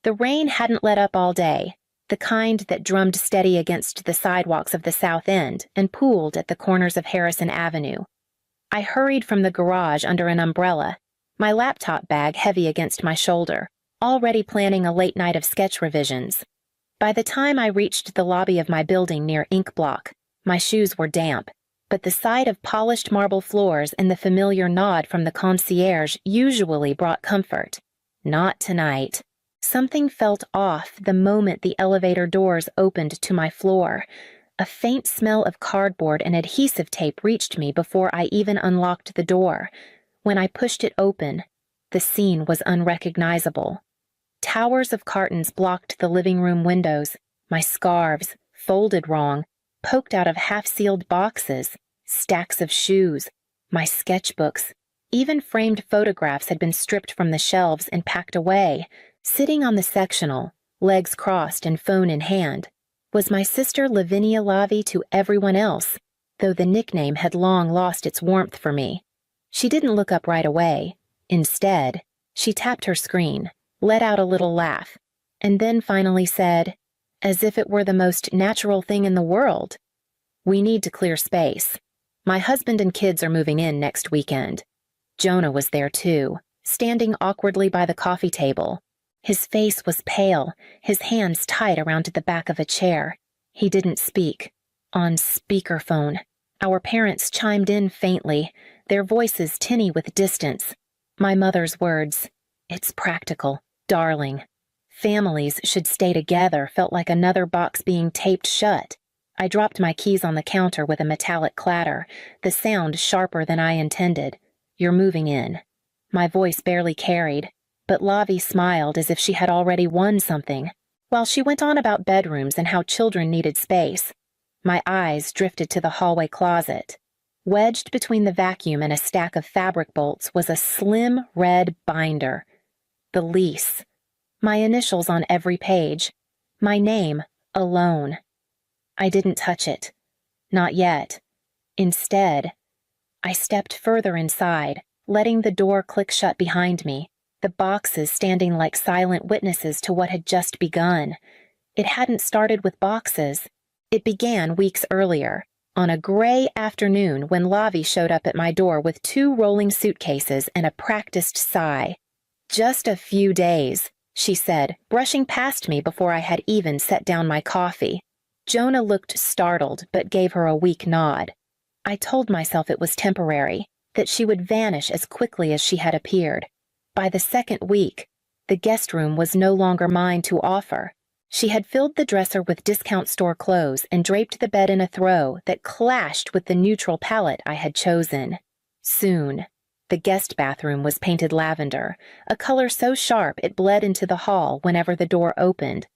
The rain hadn't let up all day, the kind that drummed steady against the sidewalks of the South End and pooled at the corners of Harrison Avenue. I hurried from the garage under an umbrella, my laptop bag heavy against my shoulder, already planning a late night of sketch revisions. By the time I reached the lobby of my building near Ink Block, my shoes were damp, but the sight of polished marble floors and the familiar nod from the concierge usually brought comfort. Not tonight. Something felt off the moment the elevator doors opened to my floor. A faint smell of cardboard and adhesive tape reached me before I even unlocked the door. When I pushed it open, the scene was unrecognizable. Towers of cartons blocked the living room windows, my scarves, folded wrong, poked out of half-sealed boxes, stacks of shoes, my sketchbooks. Even framed photographs had been stripped from the shelves and packed away. Sitting on the sectional, legs crossed and phone in hand, was my sister Lavinia Lavie to everyone else, though the nickname had long lost its warmth for me. She didn't look up right away. Instead, she tapped her screen, let out a little laugh, and then finally said, as if it were the most natural thing in the world, "We need to clear space. My husband and kids are moving in next weekend." Jonah was there too, standing awkwardly by the coffee table. His face was pale, his hands tied around the back of a chair. He didn't speak. On speakerphone, our parents chimed in faintly, their voices tinny with distance. My mother's words, "It's practical, darling. Families should stay together," felt like another box being taped shut. I dropped my keys on the counter with a metallic clatter, the sound sharper than I intended. "You're moving in." My voice barely carried, but Lavie smiled as if she had already won something, while she went on about bedrooms and how children needed space. My eyes drifted to the hallway closet. Wedged between the vacuum and a stack of fabric bolts was a slim red binder. The lease. My initials on every page. My name, alone. I didn't touch it. Not yet. Instead, I stepped further inside, letting the door click shut behind me, the boxes standing like silent witnesses to what had just begun. It hadn't started with boxes. It began weeks earlier, on a gray afternoon when Lavie showed up at my door with 2 rolling suitcases and a practiced sigh. "Just a few days," she said, brushing past me before I had even set down my coffee. Jonah looked startled but gave her a weak nod. I told myself it was temporary, that she would vanish as quickly as she had appeared. By the second week, the guest room was no longer mine to offer. She had filled the dresser with discount store clothes and draped the bed in a throw that clashed with the neutral palette I had chosen. Soon, the guest bathroom was painted lavender, a color so sharp it bled into the hall whenever the door opened.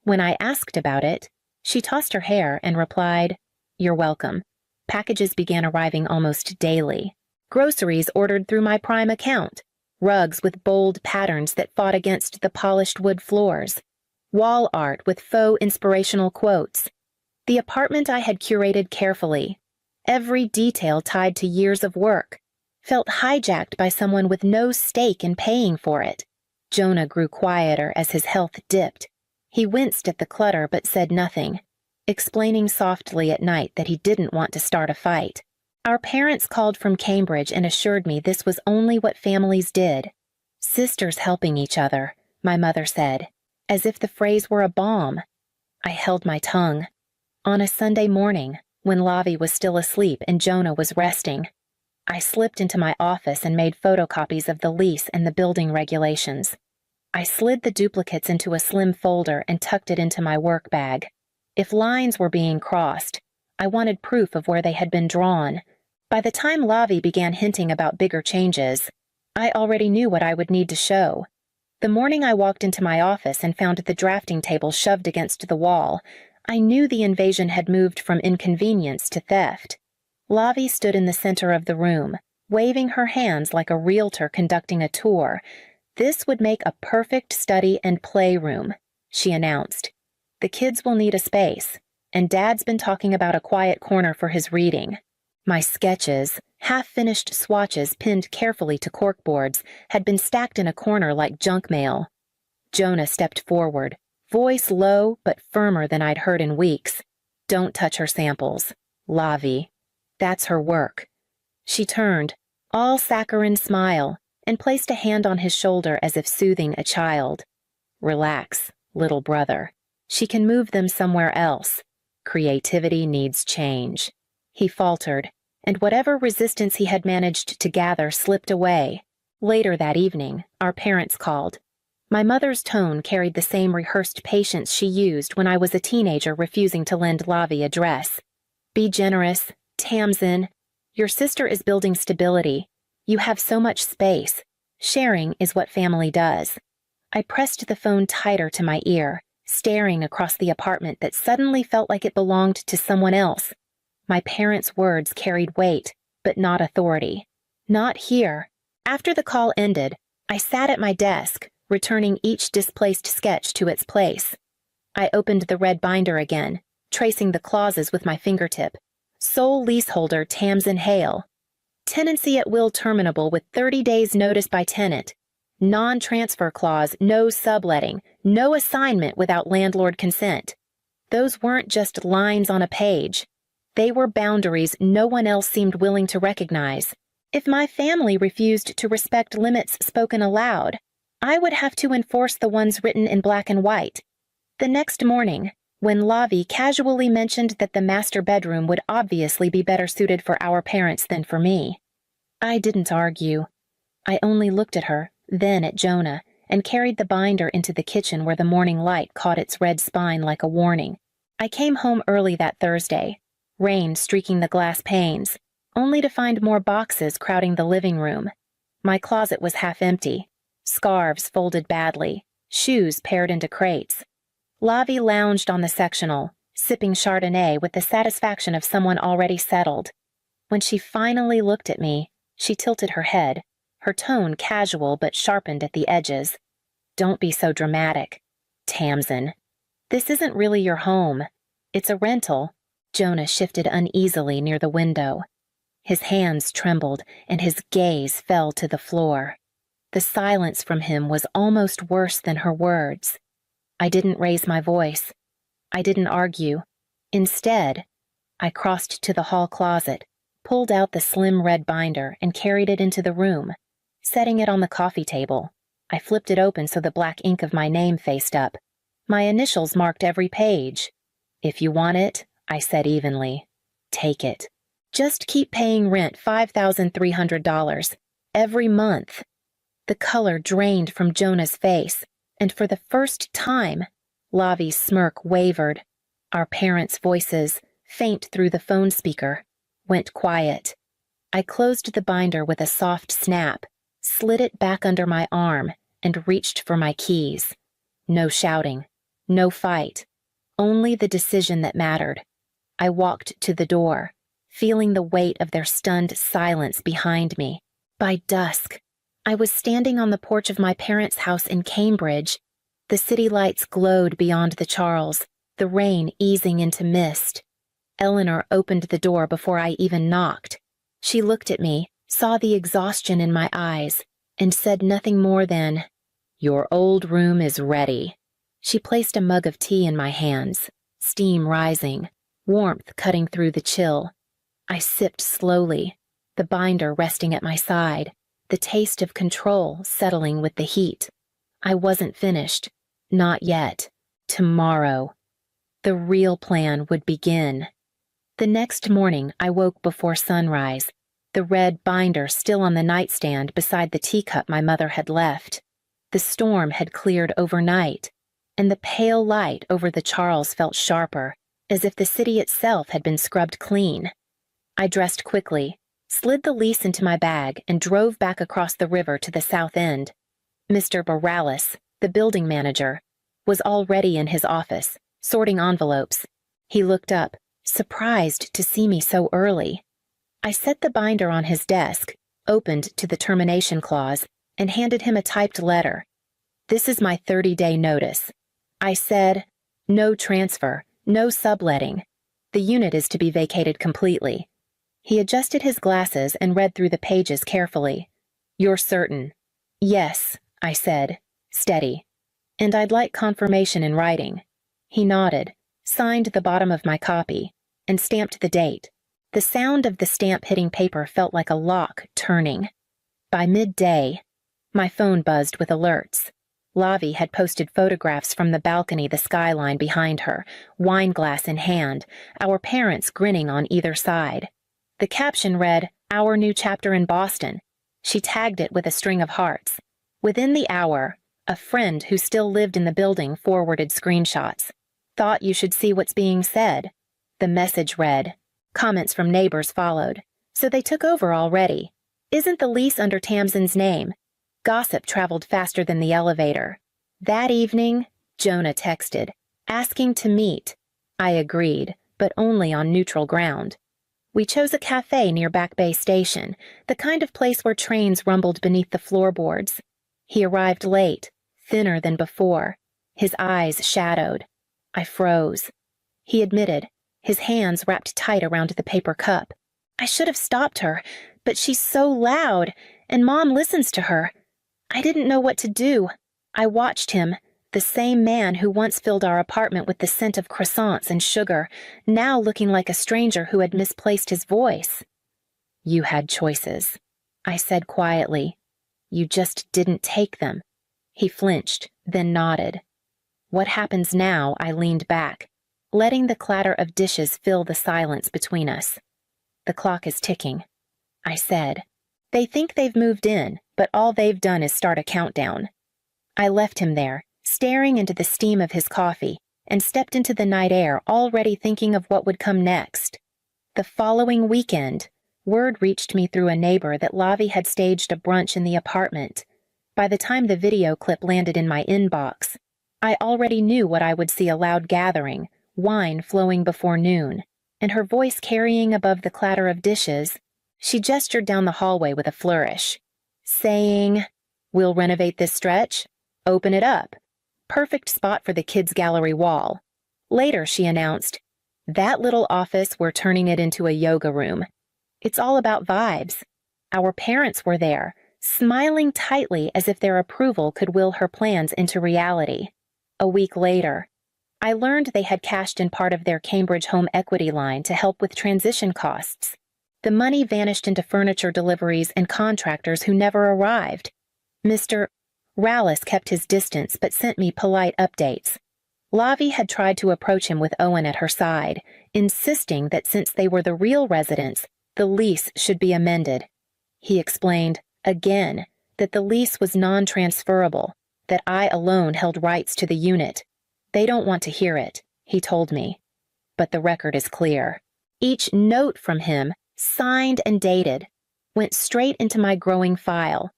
When I asked about it, she tossed her hair and replied, "You're welcome." Packages began arriving almost daily. Groceries ordered through my Prime account. Rugs with bold patterns that fought against the polished wood floors. Wall art with faux inspirational quotes. The apartment I had curated carefully, every detail tied to years of work, felt hijacked by someone with no stake in paying for it. Jonah grew quieter as his health dipped. He winced at the clutter but said nothing, explaining softly at night that he didn't want to start a fight. Our parents called from Cambridge and assured me this was only what families did. "Sisters helping each other," my mother said, as if the phrase were a bomb. I held my tongue. On a Sunday morning, when Lavie was still asleep and Jonah was resting, I slipped into my office and made photocopies of the lease and the building regulations. I slid the duplicates into a slim folder and tucked it into my work bag. If lines were being crossed, I wanted proof of where they had been drawn. By the time Lavie began hinting about bigger changes, I already knew what I would need to show. The morning I walked into my office and found the drafting table shoved against the wall, I knew the invasion had moved from inconvenience to theft. Lavie stood in the center of the room, waving her hands like a realtor conducting a tour. "This would make a perfect study and playroom," she announced. "The kids will need a space, and Dad's been talking about a quiet corner for his reading." My sketches, half-finished swatches pinned carefully to corkboards, had been stacked in a corner like junk mail. Jonah stepped forward, voice low but firmer than I'd heard in weeks. Don't touch her samples. Lavi. That's her work. She turned, all saccharine smile, and placed a hand on his shoulder as if soothing a child. Relax, little brother. She can move them somewhere else. Creativity needs change. He faltered, and whatever resistance he had managed to gather slipped away. Later that evening, our parents called. My mother's tone carried the same rehearsed patience she used when I was a teenager refusing to lend Lavi a dress. Be generous, Tamsin. Your sister is building stability. You have so much space. Sharing is what family does. I pressed the phone tighter to my ear, staring across the apartment that suddenly felt like it belonged to someone else. My parents' words carried weight, but not authority. Not here. After the call ended, I sat at my desk, returning each displaced sketch to its place. I opened the red binder again, tracing the clauses with my fingertip. Sole leaseholder Tamsin Hale. Tenancy at will terminable with 30 days notice by tenant. Non-transfer clause, no subletting, no assignment without landlord consent. Those weren't just lines on a page. They were boundaries no one else seemed willing to recognize. If my family refused to respect limits spoken aloud, I would have to enforce the ones written in black and white. The next morning, when Lavi casually mentioned that the master bedroom would obviously be better suited for our parents than for me, I didn't argue. I only looked at her, then at Jonah, and carried the binder into the kitchen where the morning light caught its red spine like a warning. I came home early that Thursday, rain streaking the glass panes, only to find more boxes crowding the living room. My closet was half empty, scarves folded badly, shoes pared into crates. Lavi lounged on the sectional, sipping Chardonnay with the satisfaction of someone already settled. When she finally looked at me, she tilted her head, her tone casual but sharpened at the edges. Don't be so dramatic, Tamsin. This isn't really your home. It's a rental. Jonah shifted uneasily near the window. His hands trembled, and his gaze fell to the floor. The silence from him was almost worse than her words. I didn't raise my voice. I didn't argue. Instead, I crossed to the hall closet, pulled out the slim red binder, and carried it into the room. Setting it on the coffee table, I flipped it open so the black ink of my name faced up. My initials marked every page. If you want it, I said evenly, take it. Just keep paying rent $5,300 every month. The color drained from Jonah's face, and for the first time, Lavi's smirk wavered. Our parents' voices, faint through the phone speaker, went quiet. I closed the binder with a soft snap, slid it back under my arm, and reached for my keys. No shouting, no fight, only the decision that mattered. I walked to the door, feeling the weight of their stunned silence behind me. By dusk, I was standing on the porch of my parents' house in Cambridge. The city lights glowed beyond the Charles, the rain easing into mist. Eleanor opened the door before I even knocked. She looked at me, saw the exhaustion in my eyes, and said nothing more than, "Your old room is ready." She placed a mug of tea in my hands, steam rising, warmth cutting through the chill. I sipped slowly, the binder resting at my side, the taste of control settling with the heat. I wasn't finished. Not yet. Tomorrow. The real plan would begin. The next morning, I woke before sunrise, the red binder still on the nightstand beside the teacup my mother had left. The storm had cleared overnight, and the pale light over the Charles felt sharper, as if the city itself had been scrubbed clean. I dressed quickly, slid the lease into my bag, and drove back across the river to the south end. Mr. Borales, the building manager, was already in his office, sorting envelopes. He looked up, surprised to see me so early. I set the binder on his desk, opened to the termination clause, and handed him a typed letter. "This is my 30-day notice." I said, "No transfer, no subletting. The unit is to be vacated completely." He adjusted his glasses and read through the pages carefully. "You're certain?" "Yes," I said, steady. and I'd like confirmation in writing. He nodded, signed the bottom of my copy, and stamped the date. The sound of the stamp hitting paper felt like a lock turning. By midday, my phone buzzed with alerts. Lavi had posted photographs from the balcony, the skyline behind her, wine glass in hand, our parents grinning on either side. The caption read, "Our new chapter in Boston." She tagged it with a string of hearts. Within the hour, a friend who still lived in the building forwarded screenshots. "Thought you should see what's being said." The message read. Comments from neighbors followed. "So they took over already. Isn't the lease under Tamsin's name?" Gossip traveled faster than the elevator. That evening, Jonah texted, asking to meet. I agreed, but only on neutral ground. We chose a cafe near Back Bay Station, the kind of place where trains rumbled beneath the floorboards. He arrived late, thinner than before, his eyes shadowed. I froze. He admitted, his hands wrapped tight around the paper cup. "I should have stopped her, but she's so loud, and Mom listens to her. I didn't know what to do. I watched him, the same man who once filled our apartment with the scent of croissants and sugar, now looking like a stranger who had misplaced his voice." "You had choices," I said quietly. "You just didn't take them." He flinched, then nodded. "What happens now?" I leaned back, letting the clatter of dishes fill the silence between us. "The clock is ticking," I said. "They think they've moved in, but all they've done is start a countdown." I left him there, staring into the steam of his coffee, and stepped into the night air, already thinking of what would come next. The following weekend, word reached me through a neighbor that Lavi had staged a brunch in the apartment. By the time the video clip landed in my inbox, I already knew what I would see: a loud gathering, wine flowing before noon, and her voice carrying above the clatter of dishes. She gestured down the hallway with a flourish, saying, "We'll renovate this stretch. Open it up. Perfect spot for the kids' gallery wall." Later, she announced, "That little office, we're turning it into a yoga room." It's all about vibes. Our parents were there, smiling tightly as if their approval could will her plans into reality. A week later, I learned they had cashed in part of their Cambridge home equity line to help with transition costs. The money vanished into furniture deliveries and contractors who never arrived. Mr. Rallis kept his distance but sent me polite updates. Lavi had tried to approach him with Owen at her side, insisting that since they were the real residents, the lease should be amended. He explained, again, that the lease was non-transferable, that I alone held rights to the unit. "They don't want to hear it," he told me. But the record is clear. Each note from him, signed and dated, went straight into my growing file.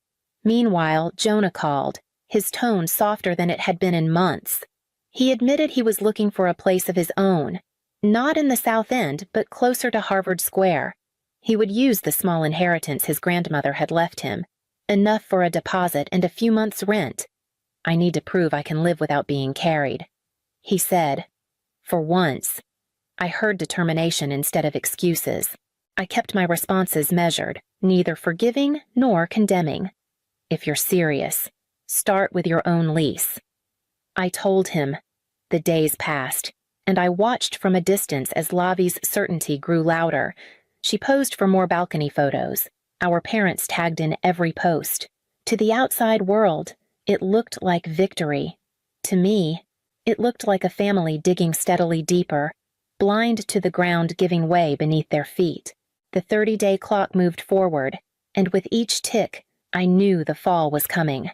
Meanwhile, Jonah called, his tone softer than it had been in months. He admitted he was looking for a place of his own, not in the South End, but closer to Harvard Square. He would use the small inheritance his grandmother had left him, enough for a deposit and a few months' rent. "I need to prove I can live without being carried," he said. For once, I heard determination instead of excuses. I kept my responses measured, neither forgiving nor condemning. "If you're serious, start with your own lease." I told him. The days passed, and I watched from a distance as Lavi's certainty grew louder. She posed for more balcony photos. Our parents tagged in every post. To the outside world, it looked like victory. To me, it looked like a family digging steadily deeper, blind to the ground giving way beneath their feet. The 30-day clock moved forward, and with each tick, I knew the fall was coming.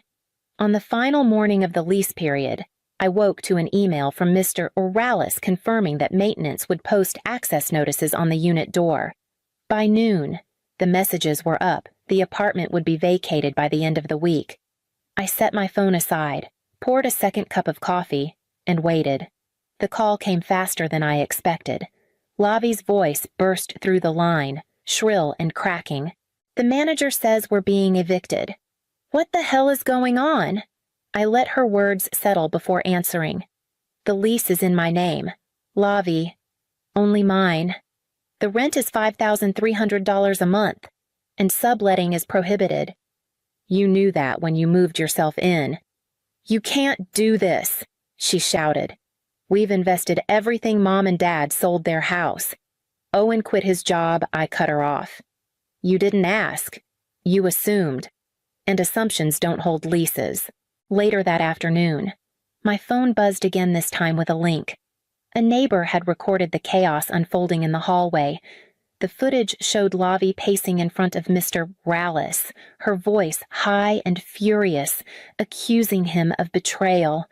On the final morning of the lease period, I woke to an email from Mr. Rallis confirming that maintenance would post access notices on the unit door. By noon, the messages were up. The apartment would be vacated by the end of the week. I set my phone aside, poured a second cup of coffee, and waited. The call came faster than I expected. Lavi's voice burst through the line, shrill and cracking. "The manager says we're being evicted." "What the hell is going on?" I let her words settle before answering. "The lease is in my name. Lavi. Only mine. The rent is $5,300 a month, and subletting is prohibited." "You knew that when you moved yourself in." "You can't do this," she shouted. "We've invested everything Mom and Dad sold their house. Owen quit his job, I cut her off. You didn't ask. You assumed. And assumptions don't hold leases." Later that afternoon, my phone buzzed again, this time with a link. A neighbor had recorded the chaos unfolding in the hallway. The footage showed Lavi pacing in front of Mr. Rallis, her voice high and furious, accusing him of betrayal.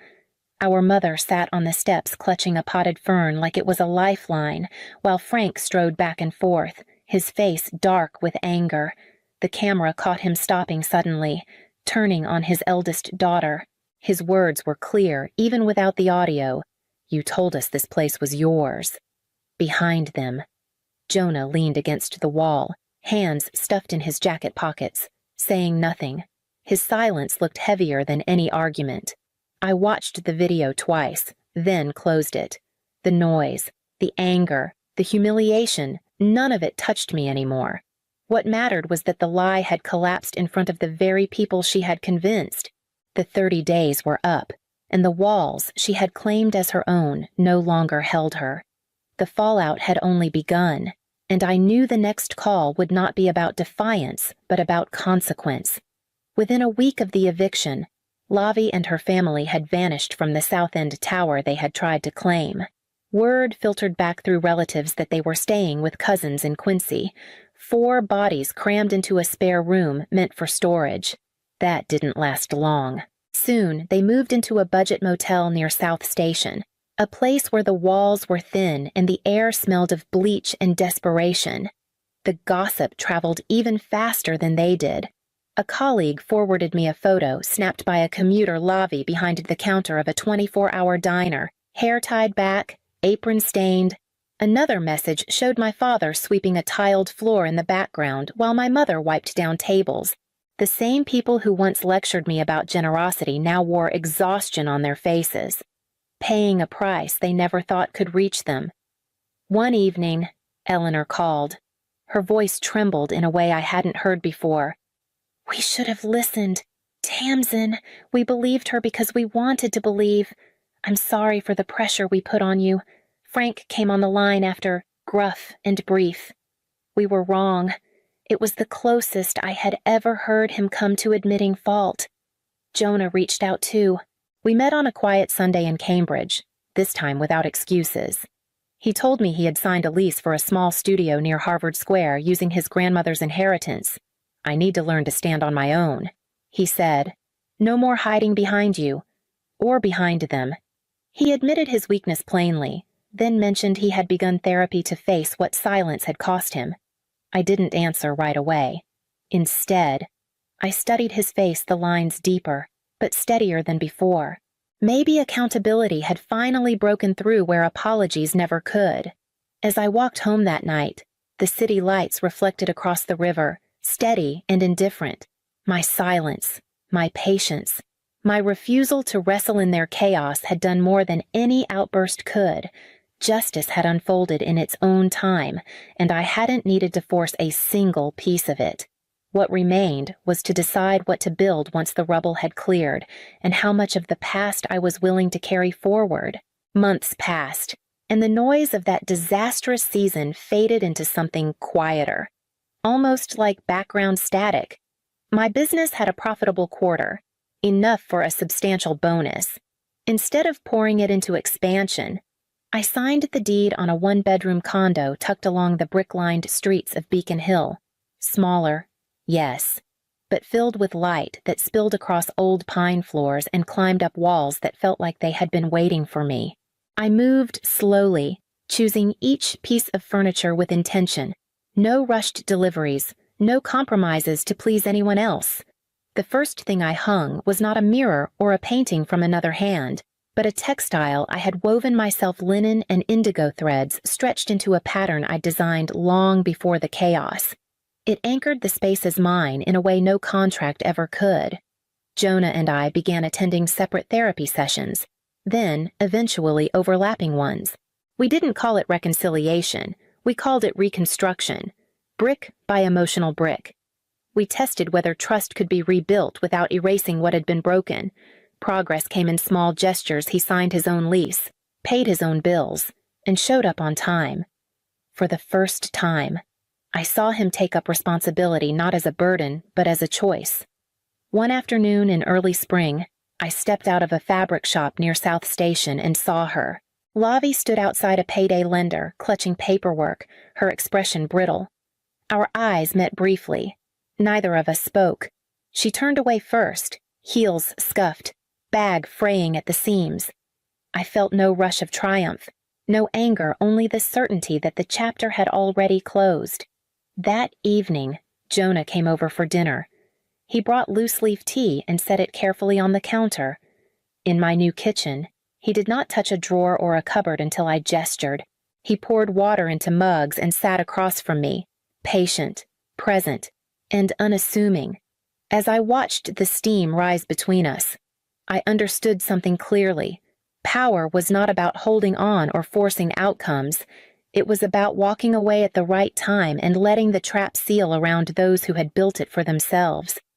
Our mother sat on the steps clutching a potted fern like it was a lifeline, while Frank strode back and forth, his face dark with anger. The camera caught him stopping suddenly, turning on his eldest daughter. His words were clear, even without the audio. "You told us this place was yours." Behind them, Jonah leaned against the wall, hands stuffed in his jacket pockets, saying nothing. His silence looked heavier than any argument. I watched the video twice, then closed it. The noise, the anger, the humiliation, none of it touched me anymore. What mattered was that the lie had collapsed in front of the very people she had convinced. The 30 days were up, and the walls she had claimed as her own no longer held her. The fallout had only begun, and I knew the next call would not be about defiance, but about consequence. Within a week of the eviction, Lavi and her family had vanished from the South End tower they had tried to claim. Word filtered back through relatives that they were staying with cousins in Quincy. 4 bodies crammed into a spare room meant for storage. That didn't last long. Soon, they moved into a budget motel near South Station, a place where the walls were thin and the air smelled of bleach and desperation. The gossip traveled even faster than they did. A colleague forwarded me a photo snapped by a commuter Lavi behind the counter of a 24-hour diner, hair tied back, apron stained. Another message showed my father sweeping a tiled floor in the background while my mother wiped down tables. The same people who once lectured me about generosity now wore exhaustion on their faces, paying a price they never thought could reach them. One evening, Eleanor called. Her voice trembled in a way I hadn't heard before. "We should have listened. Tamsin, we believed her because we wanted to believe. I'm sorry for the pressure we put on you. Frank came on the line after gruff and brief. We were wrong. It was the closest I had ever heard him come to admitting fault." Jonah reached out too. We met on a quiet Sunday in Cambridge, this time without excuses. He told me he had signed a lease for a small studio near Harvard Square using his grandmother's inheritance. "I need to learn to stand on my own," he said. "No more hiding behind you, or behind them." He admitted his weakness plainly, then mentioned he had begun therapy to face what silence had cost him. I didn't answer right away. Instead, I studied his face, the lines deeper, but steadier than before. Maybe accountability had finally broken through where apologies never could. As I walked home that night, the city lights reflected across the river, steady and indifferent. My silence, my patience, my refusal to wrestle in their chaos had done more than any outburst could. Justice had unfolded in its own time, and I hadn't needed to force a single piece of it. What remained was to decide what to build once the rubble had cleared, and how much of the past I was willing to carry forward. Months passed, and the noise of that disastrous season faded into something quieter, almost like background static. My business had a profitable quarter, enough for a substantial bonus. Instead of pouring it into expansion, I signed the deed on a 1-bedroom condo tucked along the brick-lined streets of Beacon Hill. Smaller, yes, but filled with light that spilled across old pine floors and climbed up walls that felt like they had been waiting for me. I moved slowly, choosing each piece of furniture with intention. No rushed deliveries, no compromises to please anyone else. The first thing I hung was not a mirror or a painting from another hand, but a textile I had woven myself linen and indigo threads stretched into a pattern I'd designed long before the chaos. It anchored the space as mine in a way no contract ever could. Jonah and I began attending separate therapy sessions, then, eventually, overlapping ones. We didn't call it reconciliation, we called it reconstruction, brick by emotional brick. We tested whether trust could be rebuilt without erasing what had been broken, Progress came in small gestures. He signed his own lease, paid his own bills, and showed up on time. For the first time, I saw him take up responsibility not as a burden, but as a choice. One afternoon in early spring, I stepped out of a fabric shop near South Station and saw her. Lavi stood outside a payday lender, clutching paperwork, her expression brittle. Our eyes met briefly. Neither of us spoke. She turned away first, heels scuffed, bag fraying at the seams. I felt no rush of triumph, no anger, only the certainty that the chapter had already closed. That evening, Jonah came over for dinner. He brought loose-leaf tea and set it carefully on the counter. In my new kitchen, he did not touch a drawer or a cupboard until I gestured. He poured water into mugs and sat across from me, patient, present, and unassuming. As I watched the steam rise between us, I understood something clearly. Power was not about holding on or forcing outcomes. It was about walking away at the right time and letting the trap seal around those who had built it for themselves.